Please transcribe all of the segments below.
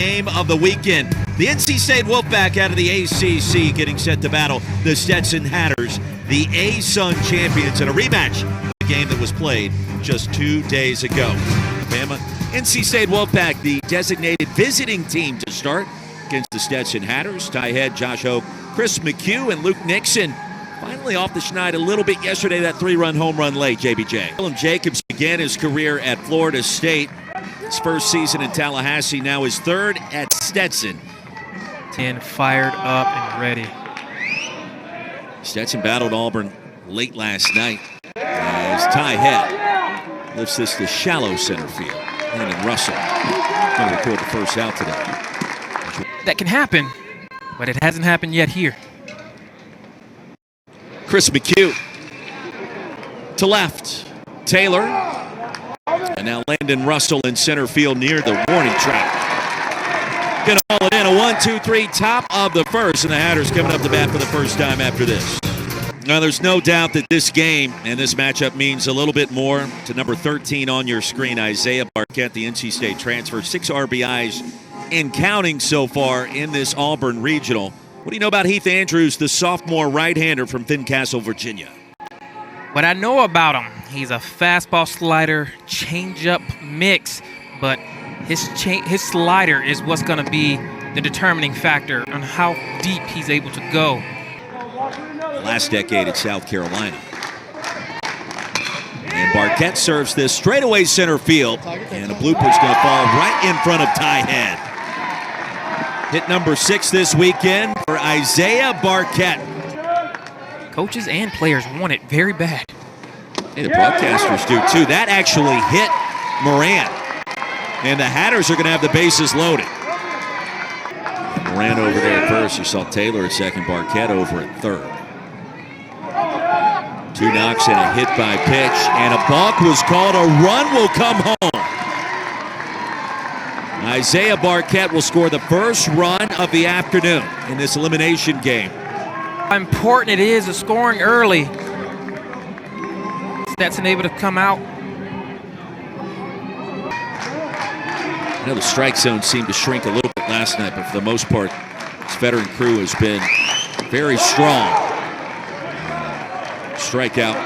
Game of the weekend. The NC State Wolfpack out of the ACC getting set to battle the Stetson Hatters, the A-Sun champions, in a rematch of the game that was played just 2 days ago. Bama, NC State Wolfpack, the designated visiting team to start against the Stetson Hatters. Ty Head, Josh Hoke, Chris McHugh, and Luke Nixon. Finally off the schneid a little bit yesterday, that 3-run home run late, JBJ. Dylan Jacobs began his career at Florida State. His first season in Tallahassee, now his third at Stetson. And fired up and ready. Stetson battled Auburn late last night as Ty Head lifts this to shallow center field. And Russell going to record the first out today. That can happen, but it hasn't happened yet here. Chris McHugh to left. Taylor. And now Landon Russell in center field near the warning track. Gonna haul it in, a 1-2-3 top of the first, and the Hatters coming up to bat for the first time after this. Now there's no doubt that this game and this matchup means a little bit more to number 13 on your screen, Isaiah Barquette, the NC State transfer. 6 RBIs and counting so far in this Auburn regional. What do you know about Heath Andrews, the sophomore right-hander from Fincastle, Virginia? What I know about him, he's a fastball slider changeup mix, but his slider is what's going to be the determining factor on how deep he's able to go. Last decade at South Carolina. And Barquette serves this straightaway center field, and a blooper's going to fall right in front of Ty Head. Hit number 6 this weekend for Isaiah Barquette. Coaches and players want it very bad. Hey, the broadcasters do too. That actually hit Moran. And the Hatters are going to have the bases loaded. Moran over there at first. You saw Taylor at second, Barquette over at third. 2 knocks and a hit by pitch. And a balk was called. A run will come home. Isaiah Barquette will score the first run of the afternoon in this elimination game. How important it is scoring early. Stetson able to come out. I know the strike zone seemed to shrink a little bit last night, but for the most part, this veteran crew has been very strong. Strikeout.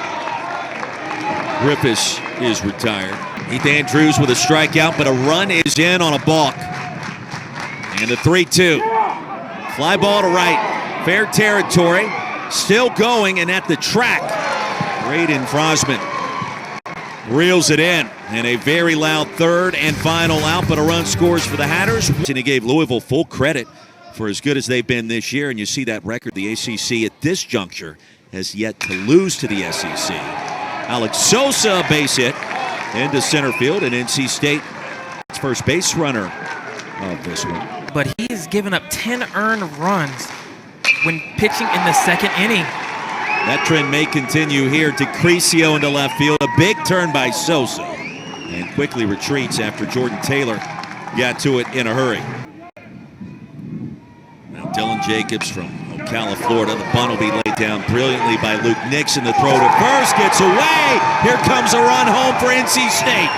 Griffiths is retired. Heath Andrews with a strikeout, but a run is in on a balk. And the 3-2. Fly ball to right. Fair territory. Still going and at the track. Braden Frosman reels it in. And a very loud third and final out, but a run scores for the Hatters. And he gave Louisville full credit for as good as they've been this year. And you see that record. The ACC at this juncture has yet to lose to the SEC. Alex Sosa, a base hit into center field, and NC State, its first base runner of this one. But he has given up 10 earned runs when pitching in the second inning. That trend may continue here. DeCrisio into left field. A big turn by Sosa. And quickly retreats after Jordan Taylor got to it in a hurry. Now Dylan Jacobs from Ocala, Florida. The bunt will be laid down brilliantly by Luke Nixon. The throw to first gets away. Here comes a run home for NC State.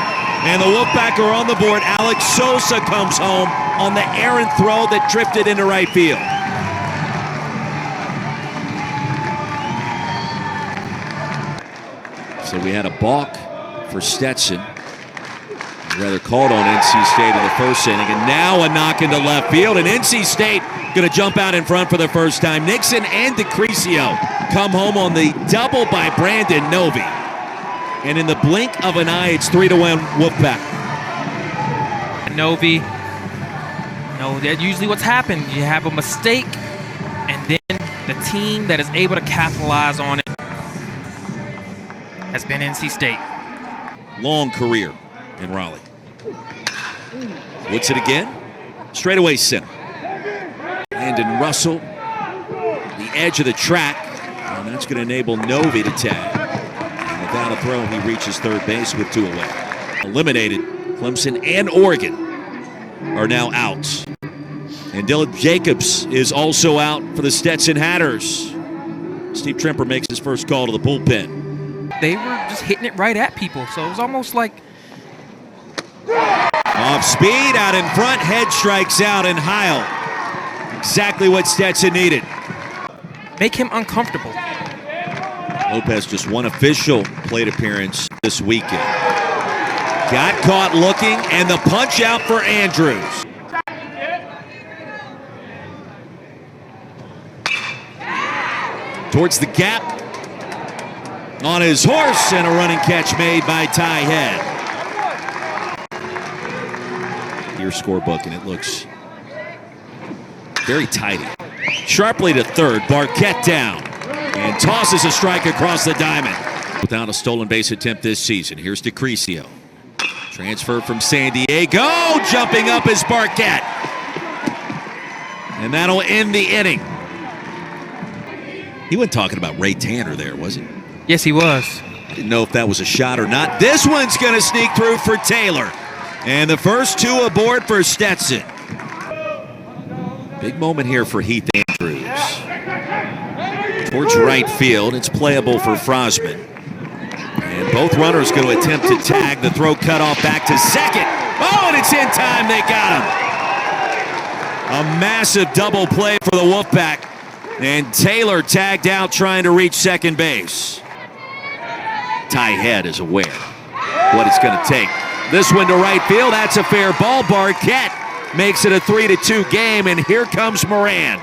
And the Wolfpack are on the board. Alex Sosa comes home on the errant throw that drifted into right field. So we had a balk for Stetson. Rather called on NC State in the first inning. And now a knock into left field. And NC State going to jump out in front for the first time. Nixon and DeCrisio come home on the double by Brandon Novi. And in the blink of an eye, it's 3-1 Wolfpack. Novi, that's usually what's happened. You have a mistake, and then the team that is able to capitalize on it has been NC State. Long career in Raleigh. What's it again? Straightaway center. Landon Russell, the edge of the track, and that's going to enable Novi to tag. And without a throw, he reaches third base with 2 away. Eliminated, Clemson and Oregon are now out. And Dylan Jacobs is also out for the Stetson Hatters. Steve Tremper makes his first call to the bullpen. They were just hitting it right at people, so it was almost like... Off speed, out in front, head strikes out, and Heil. Exactly what Stetson needed. Make him uncomfortable. Lopez just one official plate appearance this weekend. Got caught looking, and the punch out for Andrews. Towards the gap. On his horse, and a running catch made by Ty Head. Your scorebook, and it looks very tidy. Sharply to third, Barquette down, and tosses a strike across the diamond. Without a stolen base attempt this season. Here's DeCrisio. Transfer from San Diego, jumping up is Barquette. And that'll end the inning. He wasn't talking about Ray Tanner there, was he? Yes, he was. Didn't know if that was a shot or not. This one's going to sneak through for Taylor. And the first two aboard for Stetson. Big moment here for Heath Andrews. Towards right field. It's playable for Frosman. And both runners going to attempt to tag. The throw cut off back to second. Oh, and it's in time. They got him. A massive double play for the Wolfpack. And Taylor tagged out trying to reach second base. Ty Head is aware what it's going to take. This one to right field. That's a fair ball. Barquette makes it a 3-2 game, and here comes Moran.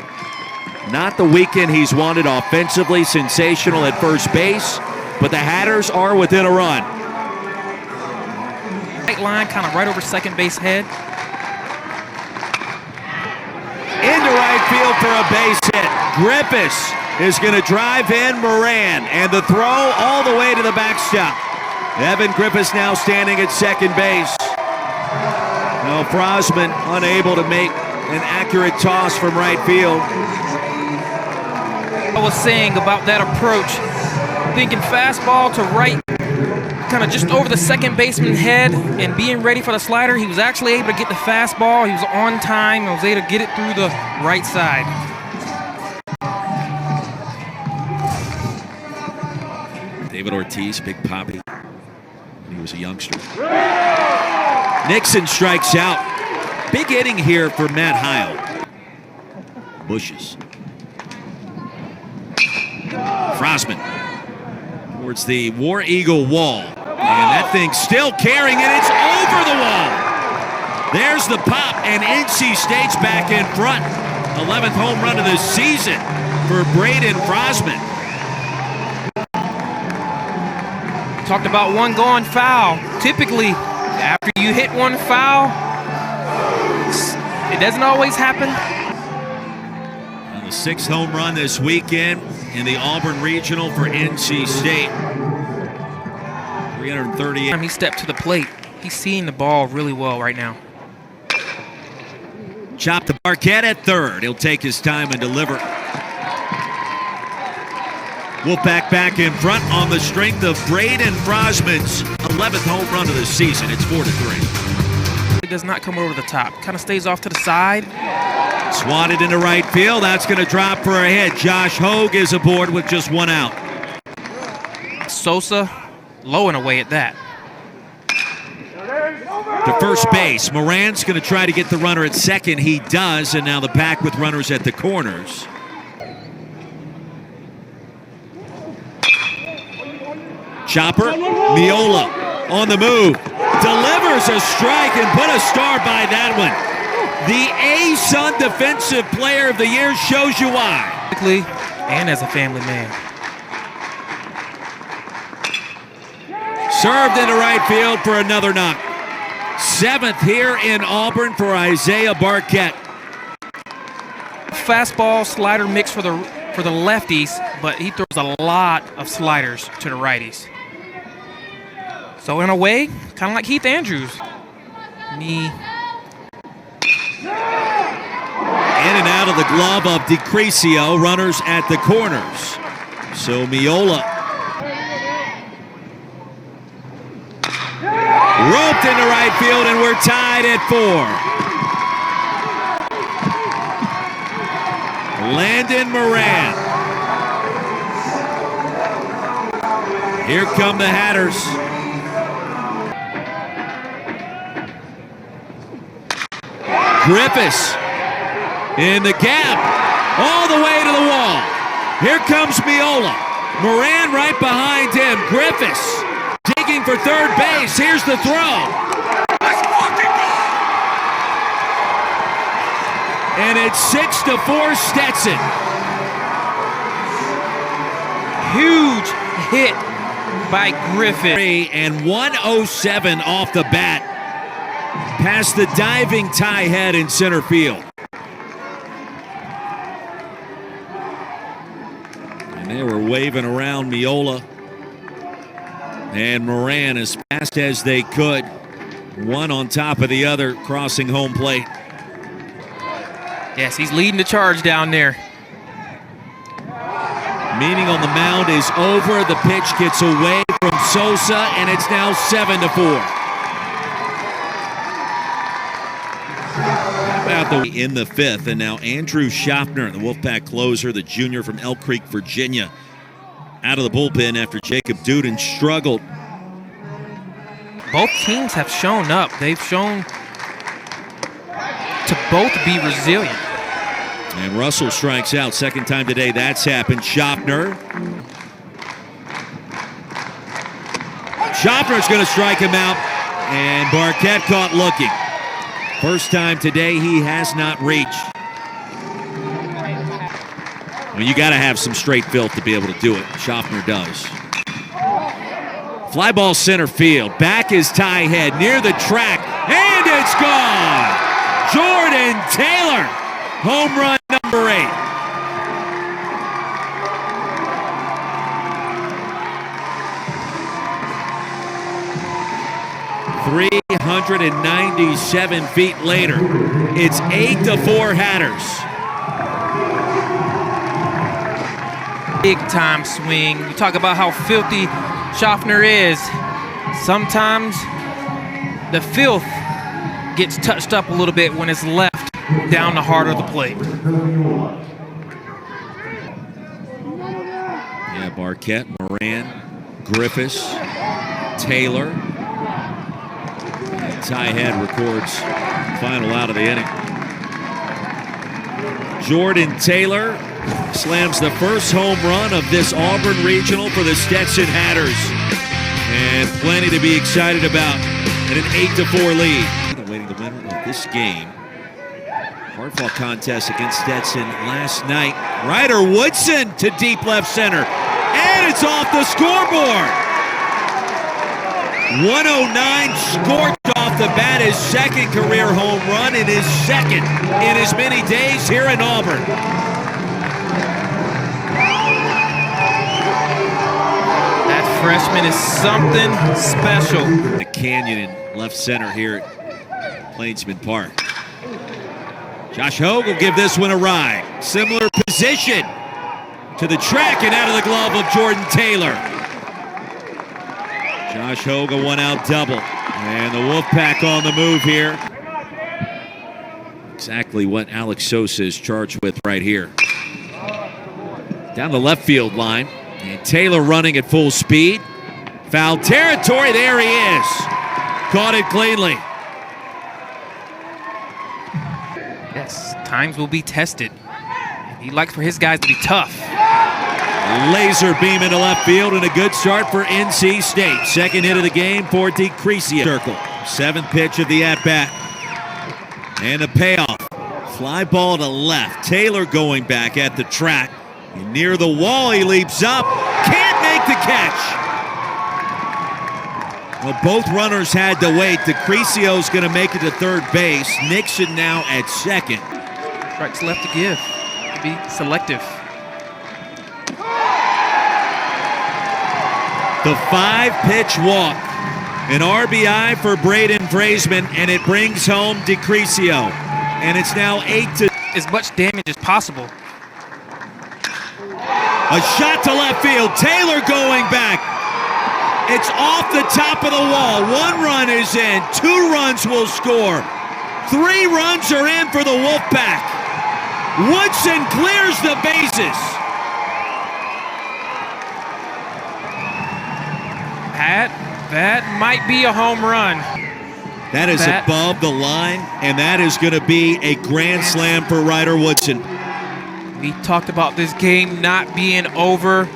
Not the weekend he's wanted offensively. Sensational at first base, but the Hatters are within a run. Right line, kind of right over second base head. Into right field for a base hit. Griffiths is going to drive in Moran, and the throw all the way to the backstop. Evan Griffiths now standing at second base. Now Frosman unable to make an accurate toss from right field. I was saying about that approach, thinking fastball to right, kind of just over the second baseman's head and being ready for the slider. He was actually able to get the fastball. He was on time and was able to get it through the right side. David Ortiz, Big Poppy, when he was a youngster. Nixon strikes out. Big inning here for Matt Heil. Bushes. Frosman towards the War Eagle wall. And that thing's still carrying, and it's over the wall. There's the pop, and NC State's back in front. 11th home run of the season for Braden Frosman. Talked about one going foul. Typically, after you hit one foul, it doesn't always happen. The 6th home run this weekend in the Auburn Regional for NC State. 338. He stepped to the plate. He's seeing the ball really well right now. Chop to Barquette at third. He'll take his time and deliver. Wolfpack back in front on the strength of Braden Frosman's 11th home run of the season. It's 4-3. He does not come over the top. Kind of stays off to the side. Swatted into right field. That's going to drop for a hit. Josh Hogue is aboard with just one out. Sosa low and away at that. To first base. Moran's going to try to get the runner at second. He does, and now the pack with runners at the corners. Chopper, Miola on the move. Delivers a strike and put a star by that one. The A-Sun Defensive Player of the Year shows you why. And as a family man. Served into right field for another knock. 7th here in Auburn for Isaiah Barquette. Fastball slider mix for the lefties, but he throws a lot of sliders to the righties. So in a way, kind of like Heath Andrews. Knee. In and out of the glove of DeCrisio, runners at the corners. So Miola roped into right field, and we're tied at 4. Landon Moran. Here come the Hatters. Griffiths in the gap, all the way to the wall. Here comes Miola. Moran right behind him. Griffiths digging for third base. Here's the throw. And it's 6-4 Stetson. Huge hit by Griffith. And 107 off the bat. Past the diving tie head in center field. And they were waving around Miola and Moran as fast as they could. One on top of the other, crossing home plate. Yes, he's leading the charge down there. Meaning on the mound is over. The pitch gets away from Sosa, and it's now 7-4. In the fifth, and now Andrew Schaffner, the Wolfpack closer, the junior from Elk Creek, Virginia, out of the bullpen after Jacob Duden struggled. Both teams have shown up. They've shown to both be resilient. And Russell strikes out. Second time today that's happened. Schaffner's going to strike him out, and Barquette caught looking. First time today he has not reached. Well, you got to have some straight filth to be able to do it. Schaffner does. Fly ball center field. Back is tie head near the track, and it's gone. Jordan Taylor, home run number 8. 397 feet later, it's 8-4 Hatters. Big time swing. You talk about how filthy Schaffner is. Sometimes the filth gets touched up a little bit when it's left down the heart of the plate. Yeah, Barquette, Moran, Griffiths, Taylor. Ty Head records final out of the inning. Jordan Taylor slams the first home run of this Auburn Regional for the Stetson Hatters. And plenty to be excited about in an 8-4 lead. Awaiting the winner of this game. Hard-fought contest against Stetson last night. Ryder Woodson to deep left center. And it's off the scoreboard. 109 scorched off the bat, his second career home run and his second in as many days here in Auburn. That freshman is something special. The canyon in left center here at Plainsman Park. Josh Hogue will give this one a ride. Similar position to the track and out of the glove of Jordan Taylor. Josh Hogue, a one-out double. And the Wolfpack on the move here. Exactly what Alex Sosa is charged with right here. Down the left field line. And Taylor running at full speed. Foul territory. There he is. Caught it cleanly. Yes, times will be tested. He likes for his guys to be tough. Laser beam into left field and a good start for NC State. Second hit of the game for DeCrecia. Circle. Seventh pitch of the at-bat. And a payoff. Fly ball to left. Taylor going back at the track. And near the wall, he leaps up. Can't make the catch. Well, both runners had to wait. DeCrecio's going to make it to third base. Nixon now at second. Strikes left to give. Be selective. The 5-pitch walk. An RBI for Braden Fraisman, and it brings home DeCrecio. And it's now 8-. As much damage as possible. A shot to left field. Taylor going back. It's off the top of the wall. 1 run is in. 2 runs will score. 3 runs are in for the Wolfpack. Woodson clears the bases. That might be a home run. That is above the line, and that is going to be a grand slam for Ryder Woodson. We talked about this game not being over.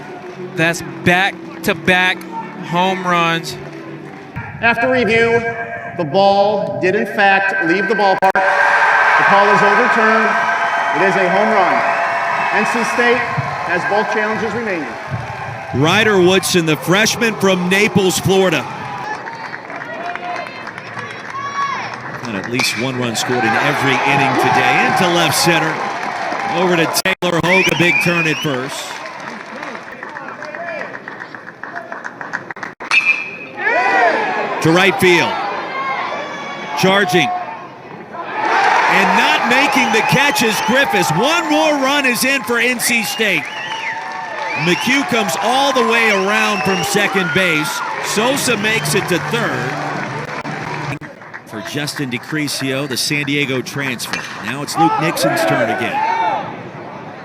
That's back-to-back home runs. After review, the ball did in fact leave the ballpark. The call is overturned. It is a home run. NC State has both challenges remaining. Ryder Woodson, the freshman from Naples, Florida. And at least one run scored in every inning today. Into left center. Over to Taylor Hogue, a big turn at first. To right field. Charging. And not making the catch is Griffiths. One more run is in for NC State. McHugh comes all the way around from second base. Sosa makes it to third. For Justin DeCrisio, the San Diego transfer. Now it's Luke Nixon's turn again.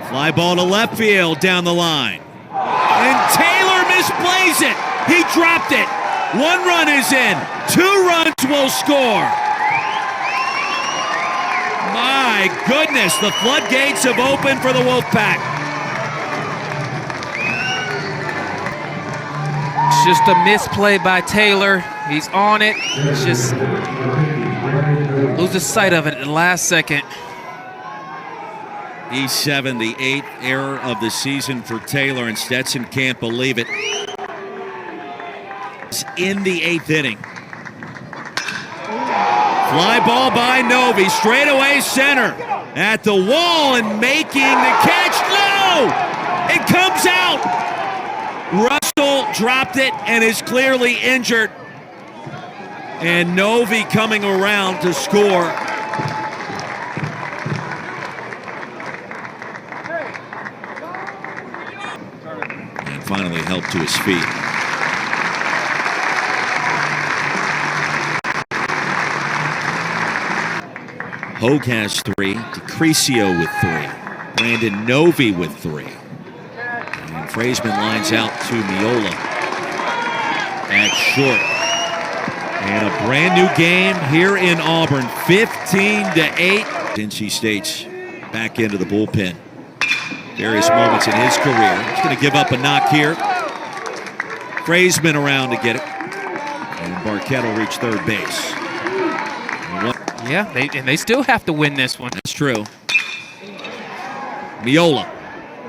Fly ball to left field down the line. And Taylor misplays it. He dropped it. One run is in. 2 runs will score. My goodness, the floodgates have opened for the Wolfpack. It's just a misplay by Taylor. He's on it. It's just loses sight of it at the last second. E7, the 8th error of the season for Taylor, and Stetson can't believe it. It's in the 8th inning. Fly ball by Novi, straightaway center. At the wall and making the catch. No! It comes out! Russell dropped it and is clearly injured. And Novi coming around to score. And finally helped to his feet. Hogue has 3, DeCrisio with 3, Brandon Novi with 3. And Fraisman lines out to Miola at short. And a brand new game here in Auburn, 15-8. NC State's back into the bullpen. Various moments in his career. He's going to give up a knock here. Fraisman around to get it. And Barquette will reach third base. Yeah, they still have to win this one. That's true. Miola,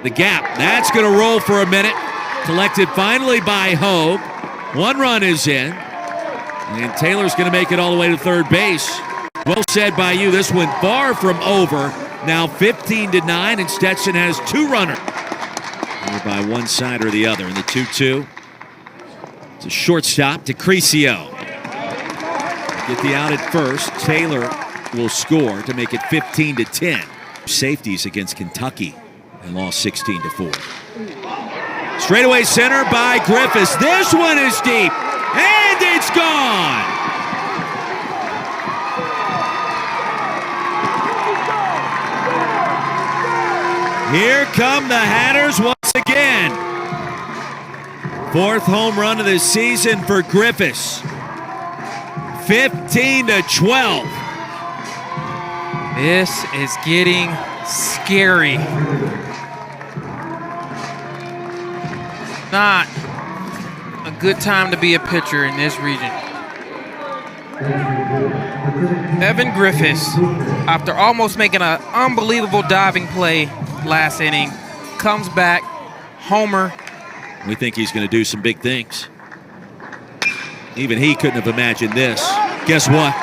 the gap. That's going to roll for a minute. Collected finally by Hogue. 1 run is in. And Taylor's going to make it all the way to third base. Well said by you. This one far from over. Now 15-9, and Stetson has 2 runners. Either by one side or the other in the 2-2. It's a shortstop, DeCrisio. Get the out at first. Taylor will score to make it 15-10. Safeties against Kentucky and lost 16-4. Straightaway center by Griffiths. This one is deep, and it's gone. Here come the Hatters once again. 4th home run of the season for Griffiths. 15-12. This is getting scary. Not a good time to be a pitcher in this region. Evan Griffiths, after almost making an unbelievable diving play last inning, comes back, homer. We think he's going to do some big things. Even he couldn't have imagined this. Guess what?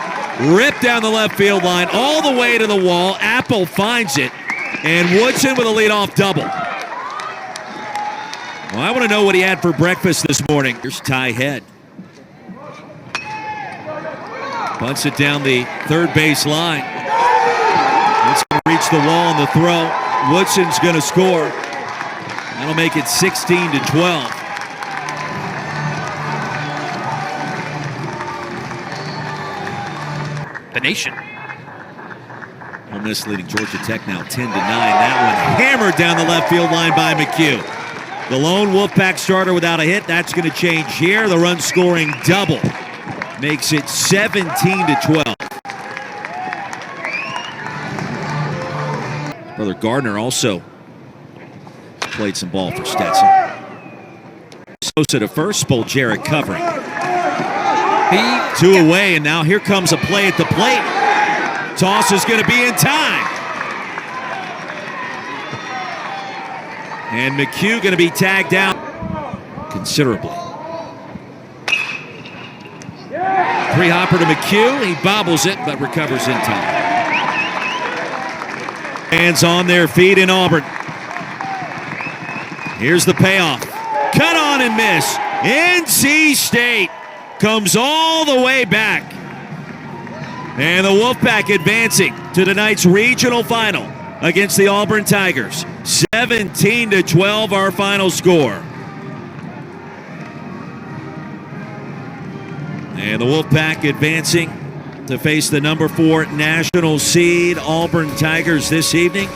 Ripped down the left field line all the way to the wall. Apple finds it. And Woodson with a leadoff double. Well, I want to know what he had for breakfast this morning. Here's Ty Head. Bunts it down the third base line. It's going to reach the wall on the throw. Woodson's going to score. That'll make it 16-12. The nation. Ole Miss leading Georgia Tech now 10-9. That one hammered down the left field line by McHugh. The lone Wolfpack starter without a hit. That's going to change here. The run scoring double makes it 17-12. Brother Gardner also played some ball for Stetson. Sosa to first, Spoljaric covering. 2 away, and now here comes a play at the plate. Toss is going to be in time. And McHugh going to be tagged down considerably. Three-hopper to McHugh. He bobbles it, but recovers in time. Hands on their feet in Auburn. Here's the payoff. Cut on and miss. NC State comes all the way back. And the Wolfpack advancing to tonight's regional final against the Auburn Tigers. 17-12 our final score. And the Wolfpack advancing to face the number 4 national seed Auburn Tigers this evening.